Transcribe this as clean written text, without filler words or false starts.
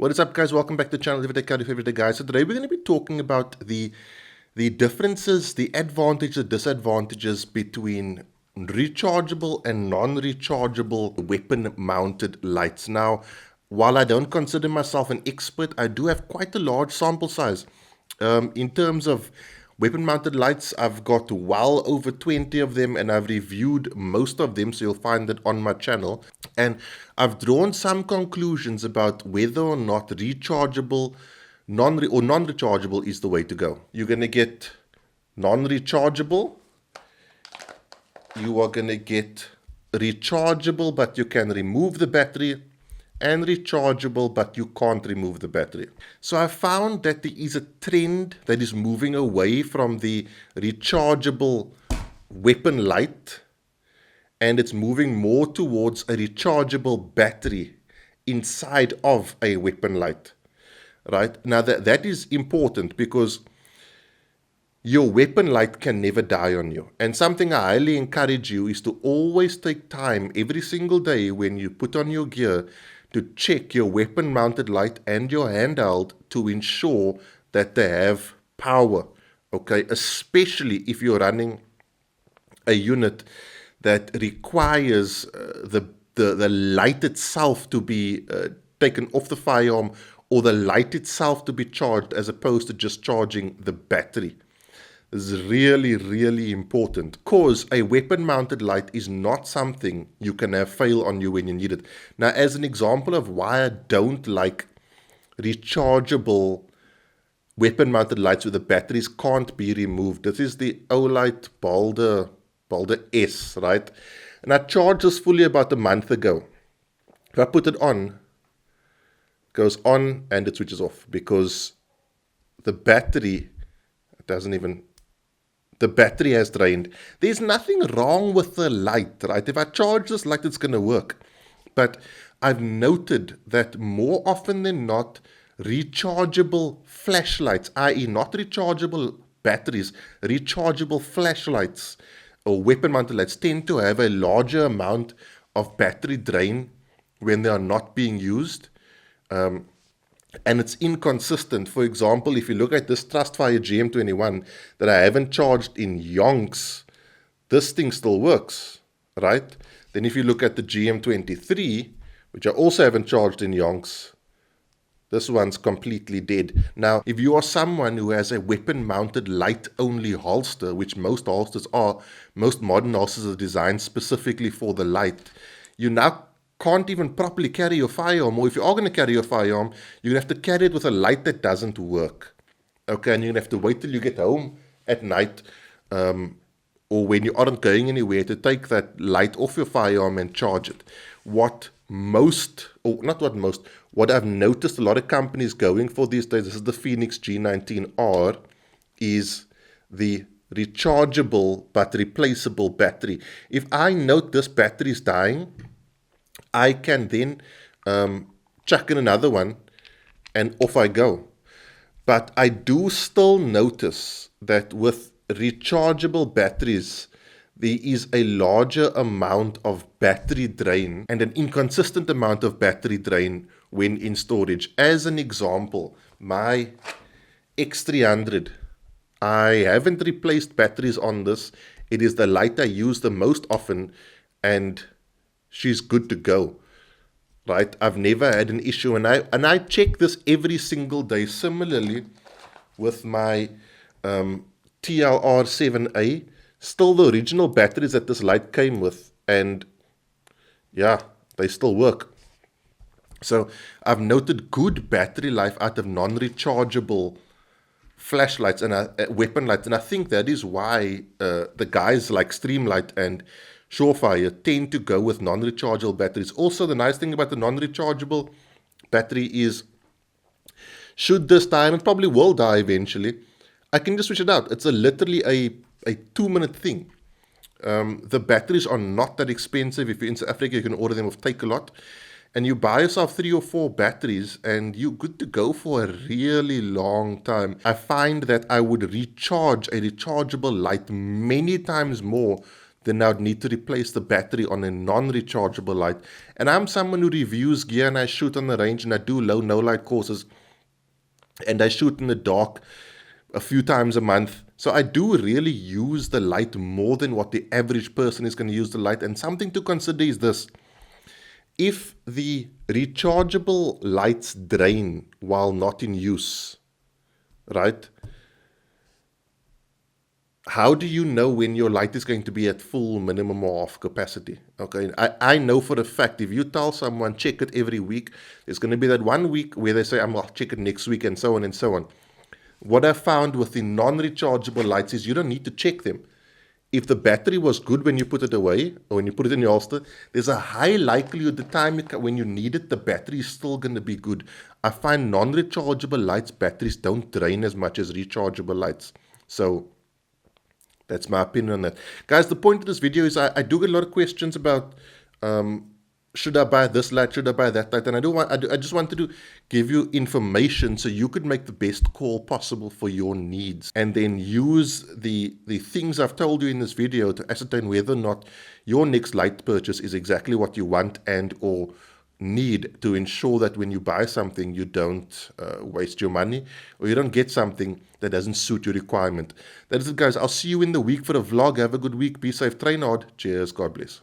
What is up, guys? Welcome back to the channel, Everyday Car, Everyday Guys. So today we're going to be talking about the differences, the advantages, the disadvantages between rechargeable and non-rechargeable weapon-mounted lights. Now, while I don't consider myself an expert, I do have quite a large sample size. In terms of weapon-mounted lights, I've got well over 20 of them, and I've reviewed most of them, so you'll find that on my channel. And I've drawn some conclusions about whether or not rechargeable non-rechargeable is the way to go. You're going to get non-rechargeable. You are going to get rechargeable, but you can remove the battery, and rechargeable, but you can't remove the battery. So I found that there is a trend that is moving away from the rechargeable weapon light, and it's moving more towards a rechargeable battery inside of a weapon light. Right? Now that is important because your weapon light can never die on you. And something I highly encourage you is to always take time every single day when you put on your gear to check your weapon mounted light and your handheld to ensure that they have power. Okay, especially if you're running a unit that requires the light itself to be taken off the firearm, or the light itself to be charged as opposed to just charging the battery. This is really, really important because a weapon-mounted light is not something you can have fail on you when you need it. Now, as an example of why I don't like rechargeable weapon-mounted lights where the batteries can't be removed, this is the Olight Balder S, right? And I charged this fully about a month ago. If I put it on, it goes on and it switches off because the battery the battery has drained. There's nothing wrong with the light, right? If I charge this light, it's going to work. But I've noted that more often than not, rechargeable flashlights, i.e. not rechargeable batteries, rechargeable flashlights or weapon-mounted lights tend to have a larger amount of battery drain when they are not being used. And it's inconsistent. For example, if you look at this Trustfire GM21 that I haven't charged in yonks, this thing still works, right? Then if you look at the GM23, which I also haven't charged in yonks, this one's completely dead. Now, if you are someone who has a weapon-mounted light-only holster, which most holsters are, most modern holsters are designed specifically for the light, you now can't even properly carry your firearm, or if you are going to carry your firearm, you're going to have to carry it with a light that doesn't work. Okay, and you're going to have to wait till you get home at night, or when you aren't going anywhere, to take that light off your firearm and charge it. What I've noticed a lot of companies going for these days, this is the Phoenix G19R, is the rechargeable but replaceable battery. If I note this battery is dying, I can then chuck in another one and off I go. But I do still notice that with rechargeable batteries, there is a larger amount of battery drain and an inconsistent amount of battery drain when in storage. As an example, my X300, I haven't replaced batteries on this. It is the light I use the most often, and she's good to go, right? I've never had an issue, and I check this every single day. Similarly, with my TLR7A, still the original batteries that this light came with, and yeah, they still work. So I've noted good battery life out of non-rechargeable flashlights and weapon lights, and I think that is why the guys like Streamlight and Surefire tend to go with non-rechargeable batteries. Also, the nice thing about the non-rechargeable battery is, should this die, and it probably will die eventually, I can just switch it out. It's literally a 2-minute thing. The batteries are not that expensive. If you're in South Africa, you can order them with Take-A-Lot. And you buy yourself 3 or 4 batteries and you're good to go for a really long time. I find that I would recharge a rechargeable light many times more then I would need to replace the battery on a non-rechargeable light. And I'm someone who reviews gear, and I shoot on the range, and I do low no light courses, and I shoot in the dark a few times a month. So I do really use the light more than what the average person is going to use the light. And something to consider is this: if the rechargeable lights drain while not in use, right? How do you know when your light is going to be at full, minimum, or off capacity? Okay, I know for a fact, if you tell someone check it every week, there's going to be that 1 week where they say, I'll check it next week, and so on and so on. What I found with the non-rechargeable lights is you don't need to check them. If the battery was good when you put it away, or when you put it in your holster, there's a high likelihood the time when you need it, the battery is still going to be good. I find non-rechargeable lights, batteries don't drain as much as rechargeable lights. So that's my opinion on that. Guys, the point of this video is I do get a lot of questions about should I buy this light, should I buy that light? And I just wanted to give you information so you could make the best call possible for your needs, and then use the things I've told you in this video to ascertain whether or not your next light purchase is exactly what you want and or need, to ensure that when you buy something you don't waste your money, or you don't get something that doesn't suit your requirement. That is it, guys. I'll see you in the week for a vlog. Have a good week. Be safe. Train hard. Cheers. God bless.